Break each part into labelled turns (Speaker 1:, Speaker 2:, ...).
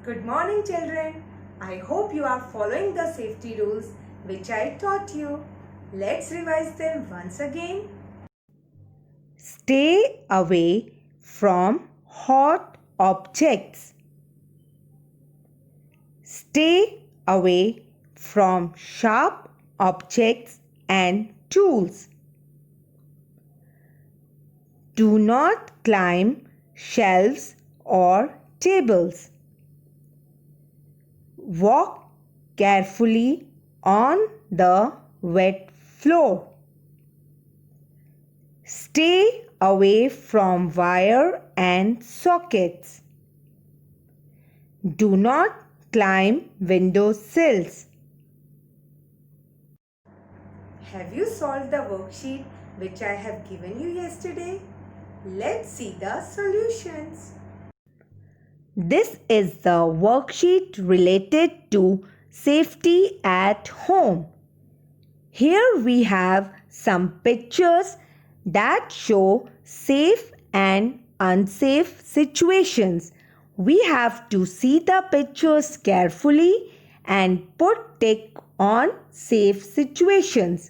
Speaker 1: Good morning, children. I hope you are following the safety rules which I taught you. Let's revise them once again.
Speaker 2: Stay away from hot objects. Stay away from sharp objects and tools. Do not climb shelves or tables. Walk carefully on the wet floor. Stay away from wire and sockets. Do not climb window sills.
Speaker 1: Have you solved the worksheet which I have given you yesterday? Let's see the solutions.
Speaker 2: This is the worksheet related to safety at home. Here we have some pictures that show safe and unsafe situations. We have to see the pictures carefully and put tick on safe situations.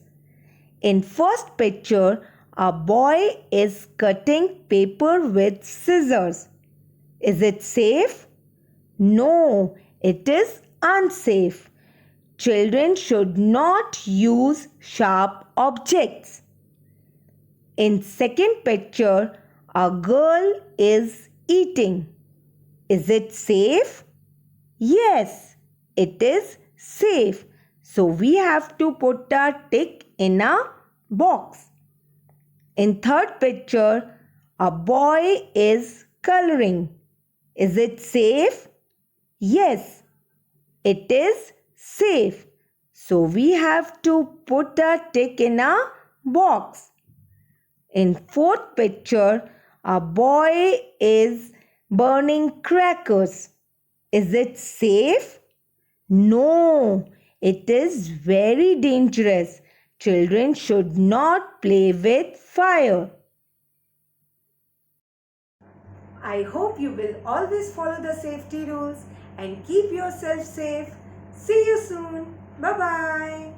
Speaker 2: In first picture, a boy is cutting paper with scissors. Is it safe? No, it is unsafe. Children should not use sharp objects. In second picture, a girl is eating. Is it safe? Yes, it is safe. So we have to put a tick in a box. In third picture, a boy is coloring. Is it safe? Yes, it is safe. So we have to put a tick in a box. In fourth picture, a boy is burning crackers. Is it safe? No, it is very dangerous. Children should not play with fire.
Speaker 1: I hope you will always follow the safety rules and keep yourself safe. See you soon. Bye-bye.